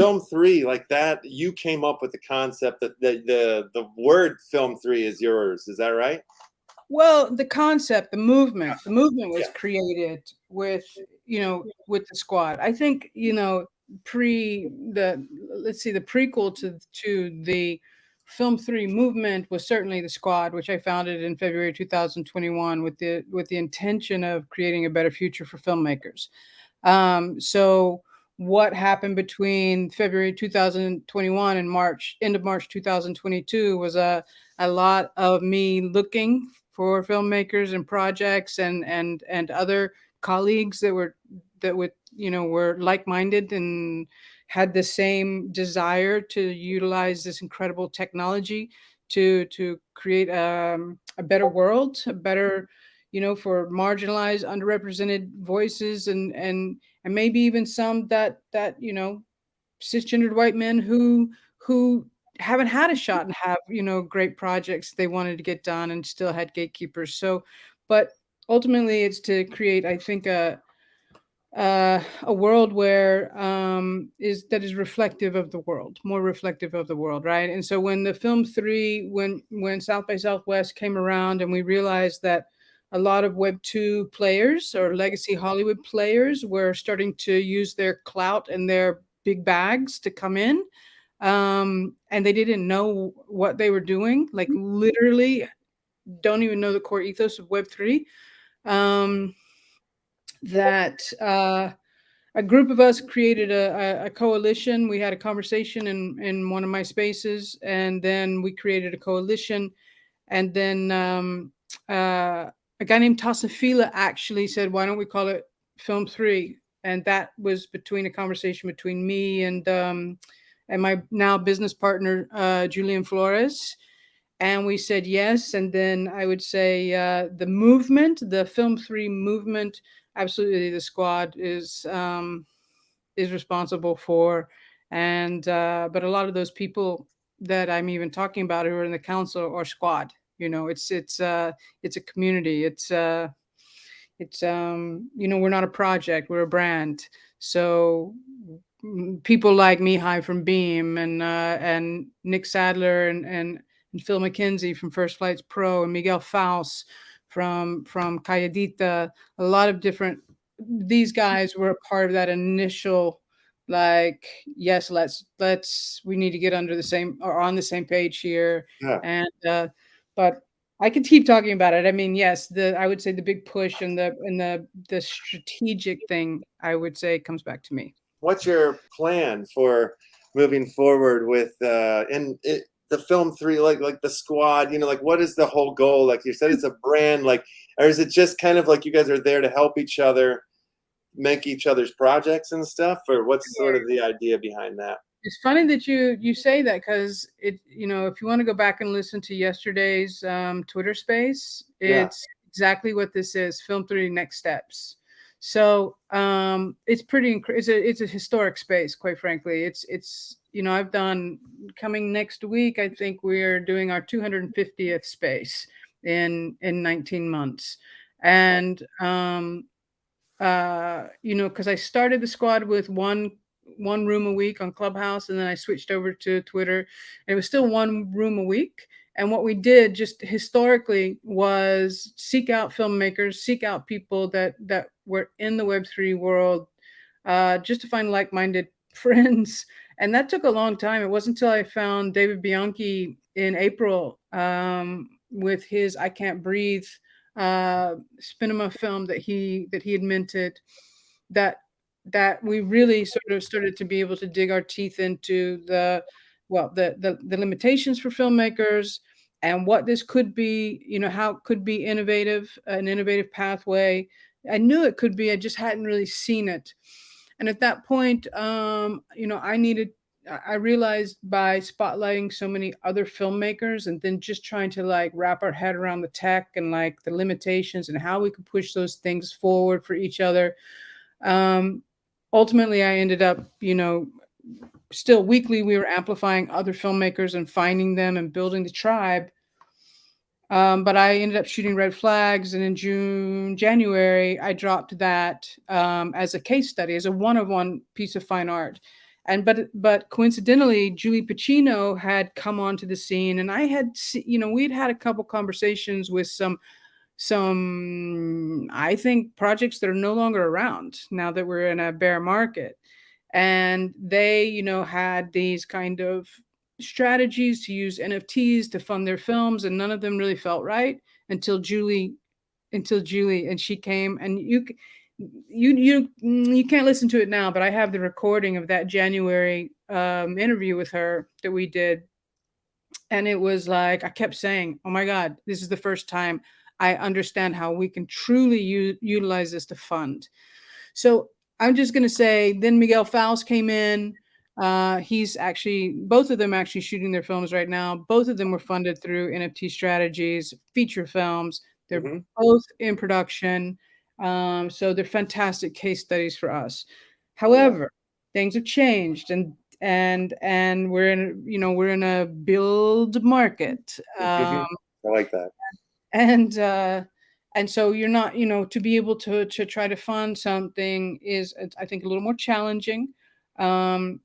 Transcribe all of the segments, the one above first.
Film3, like that, you came up with the concept that the word Film3 is yours. Is that right? Well, the concept, the movement was created with, with the squad. I think, the prequel to the Film3 movement was certainly the squad, which I founded in February 2021 with the intention of creating a better future for filmmakers. So what happened between February 2021 and end of March 2022 was a lot of me looking for filmmakers and projects and other colleagues that were were like-minded and had the same desire to utilize this incredible technology to create a better world, a better, for marginalized, underrepresented voices, and maybe even some that cisgendered white men who haven't had a shot and have great projects they wanted to get done and still had gatekeepers. So, but ultimately, it's to create, I think, a world where is reflective of the world, more reflective of the world, right? And so when the Film3, when South by Southwest came around, and we realized that a lot of Web2 players or legacy Hollywood players were starting to use their clout and their big bags to come in, and they didn't know what they were doing, like literally don't even know the core ethos of Web3. Um, that a group of us created a coalition. We had a conversation in one of my spaces, and then we created a coalition. And then a guy named Tasafila actually said, "Why don't we call it Film3?" And that was between a conversation between me and my now business partner Julian Flores. And we said yes. And then I would say the movement, the Film3 movement, absolutely the squad is responsible for. And but a lot of those people that I'm even talking about who are in the council are squad. It's a community. We're not a project, we're a brand. So people like Mihai from Beam and Nick Sadler and Phil McKenzie from First Flights Pro and Miguel Faust from Calladita, a lot of different, these guys were a part of that initial, like, yes, we need to get under the same or on the same page here. Yeah. And but I could keep talking about it. I mean, yes, I would say the big push and the strategic thing, I would say, comes back to me. What's your plan for moving forward with the Film3, like the squad? Like what is the whole goal? Like you said, it's a brand, like, or is it just kind of like you guys are there to help each other make each other's projects and stuff, or what's sort of the idea behind that? It's funny that you say that, because if you want to go back and listen to yesterday's Twitter space, it's exactly what this is: Film3 Next Steps. So it's pretty it's a historic space, quite frankly. It's I've done, coming next week, I think we're doing our 250th space in 19 months. And because I started the squad with one room a week on Clubhouse, and then I switched over to Twitter, and it was still one room a week. And what we did just historically was seek out filmmakers, seek out people that were in the Web3 world, just to find like-minded friends. And that took a long time. It wasn't until I found David Bianchi in April with his I Can't Breathe Spinema film that he had minted, that we really sort of started to be able to dig our teeth into the limitations for filmmakers and what this could be, how it could be an innovative pathway. I knew it could be, I just hadn't really seen it. And at that point, I realized, by spotlighting so many other filmmakers and then just trying to like wrap our head around the tech and like the limitations and how we could push those things forward for each other. Ultimately, I ended up, still weekly, we were amplifying other filmmakers and finding them and building the tribe. But I ended up shooting Red Flags, and in January, I dropped that as a case study, as a one-of-one piece of fine art. And but coincidentally, Julie Pacino had come onto the scene, and I had we'd had a couple conversations with some I think projects that are no longer around now that we're in a bear market. And they had these kind of strategies to use NFTs to fund their films, and none of them really felt right until Julie and she came. And you can't listen to it now, but I have the recording of that January interview with her that we did. And it was like I kept saying, oh my god, this is the first time I understand how we can truly utilize this to fund. So I'm just going to say, then Miguel Faust came in. He's actually, both of them actually shooting their films right now. Both of them were funded through NFT strategies, feature films. They're Mm-hmm. both in production. So they're fantastic case studies for us. Oh, yeah. However, things have changed, and we're in a build market. Mm-hmm. I like that. And and so you're not, to be able to try to fund something is, I think, a little more challenging. um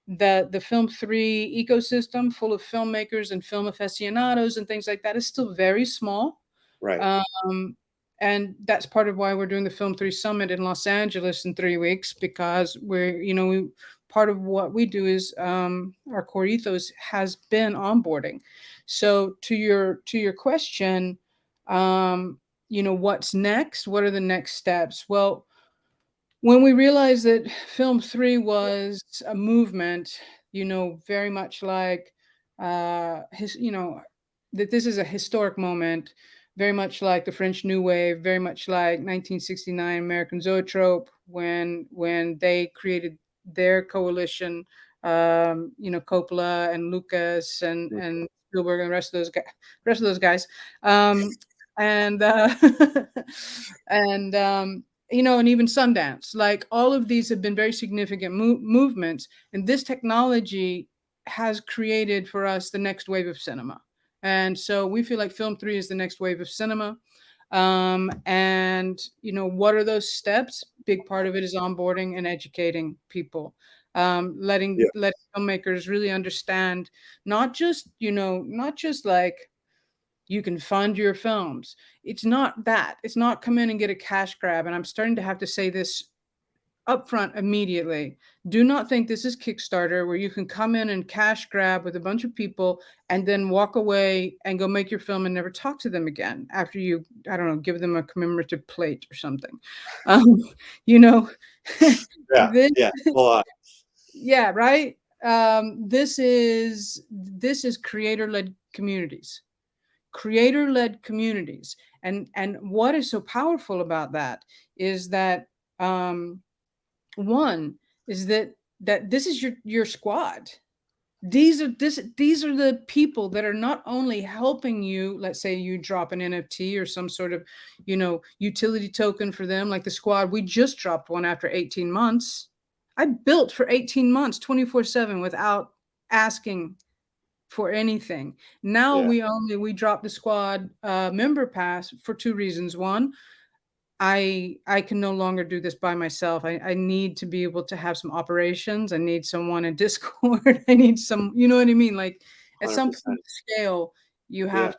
the Film 3 ecosystem, full of filmmakers and film aficionados and things like that, is still very small. Right. um and that's part of why we're doing the Film 3 summit in Los Angeles in 3 weeks, because part of what we do is, our core ethos has been onboarding. So to your question, what's next? What are the next steps? Well, when we realized that Film 3 was a movement, very much like, that this is a historic moment, very much like the French New Wave, very much like 1969 American Zoetrope, when they created their coalition, Coppola and Lucas and Spielberg and the rest of those guys, and and and even Sundance. Like, all of these have been very significant movements, and this technology has created for us the next wave of cinema. And so we feel like Film 3 is the next wave of cinema. And what are those steps? Big part of it is onboarding and educating people, Yeah. letting filmmakers really understand, not just like, you can fund your films. It's not that. It's not come in and get a cash grab. And I'm starting to have to say this upfront immediately. Do not think this is Kickstarter, where you can come in and cash grab with a bunch of people and then walk away and go make your film and never talk to them again after you, I don't know, give them a commemorative plate or something. Um, you know, Yeah. this, Yeah. A lot. yeah, right. This is creator-led communities, and what is so powerful about that is that, um one is that this is your squad. These are the people that are not only helping you. Let's say you drop an NFT or some sort of utility token for them, like the squad. We just dropped one after 18 months. I built for 18 months 24/7 without asking for anything. Now Yeah. we drop the squad member pass for two reasons. One, I can no longer do this by myself. I need to be able to have some operations. I need someone in Discord. I need some, you know what I mean? Like, at some 100%. point scale, Yeah.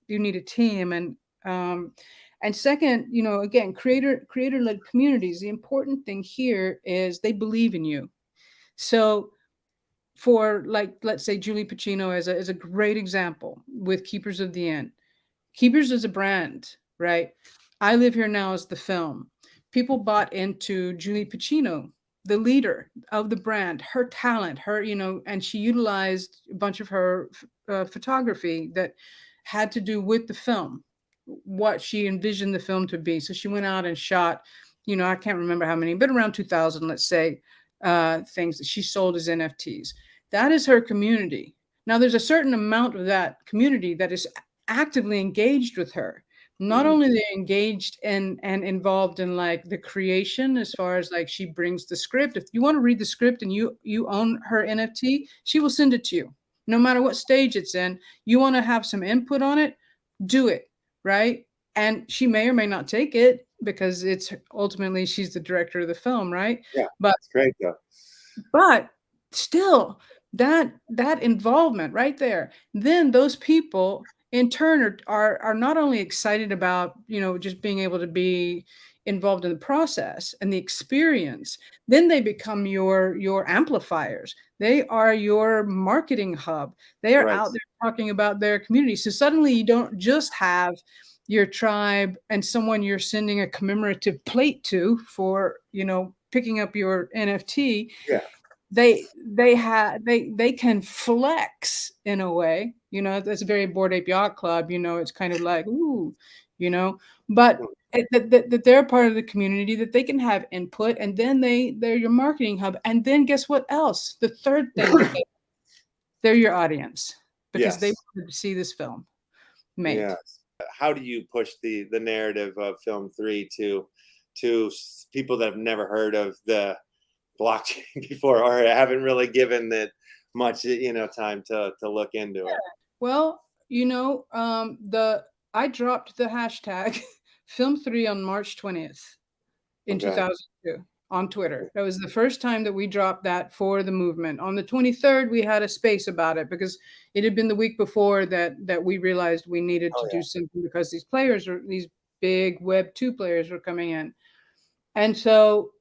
you need a team. And second, again, creator-led communities. The important thing here is they believe in you. So, for, like, let's say Julie Pacino as a great example with Keepers of the Inn. Keepers is a brand, right? I Live Here Now is the film. People bought into Julie Pacino, the leader of the brand, her talent, and she utilized a bunch of her photography that had to do with the film, what she envisioned the film to be. So she went out and shot, I can't remember how many, but around 2,000, let's say, things that she sold as NFTs. That is her community. Now, there's a certain amount of that community that is actively engaged with her. Not Mhm. only they engaged and involved in, like, the creation, as far as, like, she brings the script. If you want to read the script and you own her NFT, she will send it to you, no matter what stage it's in. You want to have some input on it, do it, right? And she may or may not take it, because it's ultimately she's the director of the film, right? Yeah. But It's great though. but still that involvement right there, then those people in turn are not only excited about, just being able to be involved in the process and the experience, then they become your amplifiers. They are your marketing hub. They are Right. out there talking about their community. So suddenly you don't just have your tribe and someone you're sending a commemorative plate to for, picking up your NFT. Yeah. They can flex in a way, that's a very Bored Ape Yacht Club, it's kind of like, ooh, you know but that they're part of the community, that they can have input, and then they're your marketing hub. And then guess what else, the third thing that they're your audience, because they Yes. wanted to see this film made. Yes. How do you push the narrative of Film 3 to people that have never heard of the blockchain before, or haven't really given it much, time to look into it? Well, the I dropped the hashtag Film3 on March 20th in Okay. 2002 on Twitter. That was the first time that we dropped that for the movement. On the 23rd, we had a space about it because it had been the week before that we realized we needed to Oh do something, because these big Web 2 players were coming in. And so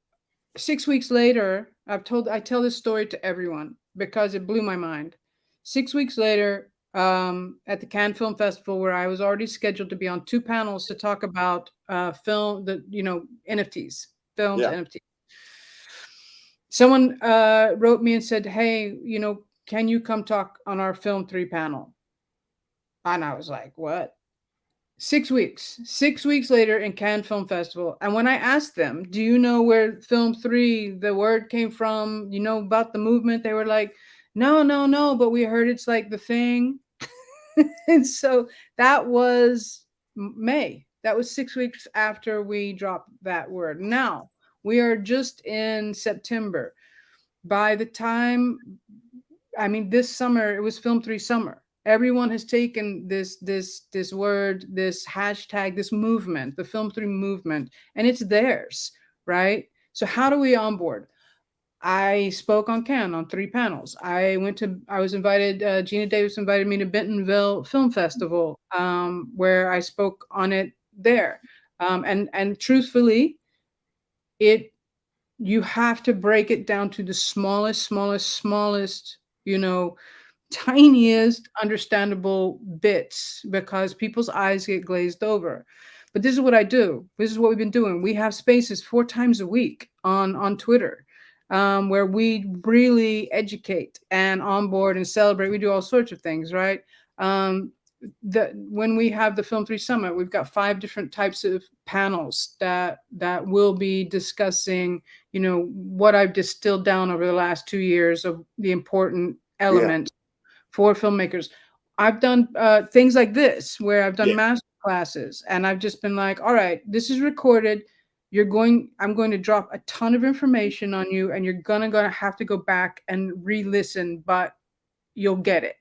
6 weeks later, I tell this story to everyone because it blew my mind. 6 weeks later, at the Cannes Film Festival, where I was already scheduled to be on two panels to talk about NFTs, films, yeah. NFTs. Someone wrote me and said, "Hey, can you come talk on our Film 3 panel?" And I was like, "What?" 6 weeks later in Cannes Film Festival. And when I asked them, "Do you know where Film 3, the word came from? You know about the movement?" They were like, "No, no, no, but we heard it's like the thing." And so that was May. That was 6 weeks after we dropped that word. Now we are just in September. By the time, this summer, it was Film 3 summer. Everyone has taken this word, this hashtag, this movement, the Film 3 movement, and it's theirs, right? So how do we onboard? I spoke on Cannes on 3 panels. I was invited, Gina Davis invited me to Bentonville Film Festival, where I spoke on it there. And truthfully, it you have to break it down to the smallest, tiniest understandable bits, because people's eyes get glazed over. But this is what I do. This is what we've been doing. We have spaces 4 times a week on Twitter, where we really educate and onboard and celebrate. We do all sorts of things, right? When we have the Film 3 Summit, we've got 5 different types of panels that will be discussing, what I've distilled down over the last 2 years of the important Yeah. elements for filmmakers. I've done things like this where I've done Yeah. master classes, and I've just been like, all right, this is recorded. I'm going to drop a ton of information on you, and you're gonna have to go back and re-listen, but you'll get it.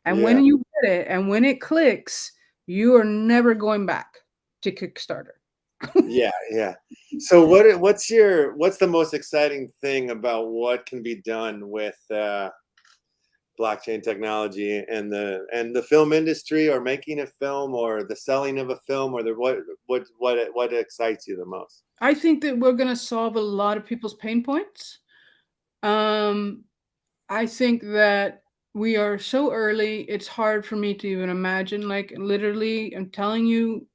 And Yeah. when you get it and when it clicks, you are never going back to Kickstarter. Yeah. Yeah. So what's the most exciting thing about what can be done with blockchain technology and the film industry, or making a film, or the selling of a film, or what excites you the most? I think that we're going to solve a lot of people's pain points. I think that we are so early, it's hard for me to even imagine. Like, literally, I'm telling you,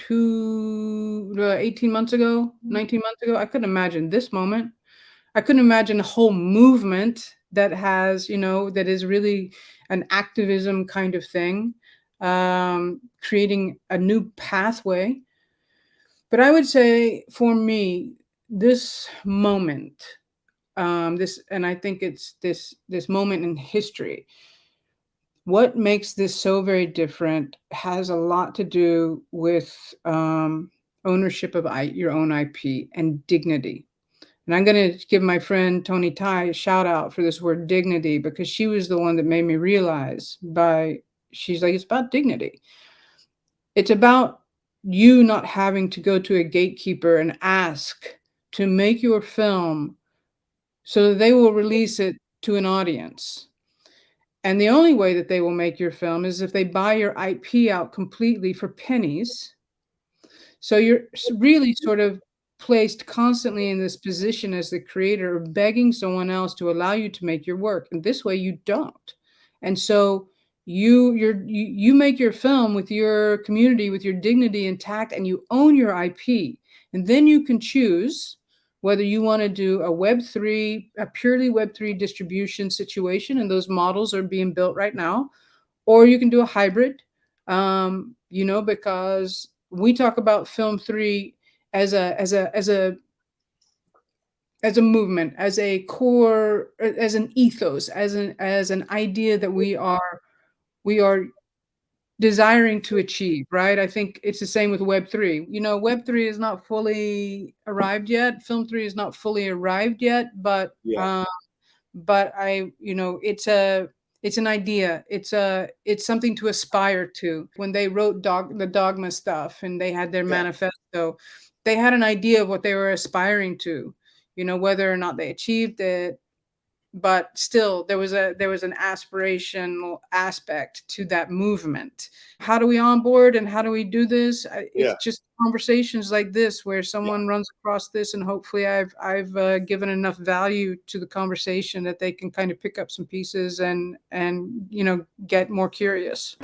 18 months ago, 19 months ago, I couldn't imagine this moment. I couldn't imagine a whole movement that that is really an activism kind of thing, creating a new pathway. But I would say for me, this moment, and I think it's this moment in history. What makes this so very different has a lot to do with ownership of your own IP and dignity. And I'm going to give my friend Tony Tai a shout out for this word dignity, because she was the one that made me realize she's like, it's about dignity. It's about you not having to go to a gatekeeper and ask to make your film so that they will release it to an audience. And the only way that they will make your film is if they buy your IP out completely for pennies. So you're really sort of placed constantly in this position as the creator of begging someone else to allow you to make your work, and this way you don't. And so you make your film with your community, with your dignity intact, and you own your IP. And then you can choose whether you want to do a Web3, a purely Web3 distribution situation, and those models are being built right now, or you can do a hybrid, because we talk about Film 3 as a movement, as a core, as an ethos, as an idea that we are desiring to achieve, right? I think it's the same with Web3. Web3 is not fully arrived yet. Film 3 is not fully arrived yet, but Yeah. it's an idea. It's something to aspire to. When they wrote the dogma stuff and they had their Yeah. manifesto, they had an idea of what they were aspiring to, whether or not they achieved it, but still there was an aspirational aspect to that movement. How do we onboard and how do we do this? It's Yeah. just conversations like this where Yeah. someone runs across this, and hopefully I've given enough value to the conversation that they can kind of pick up some pieces and get more curious.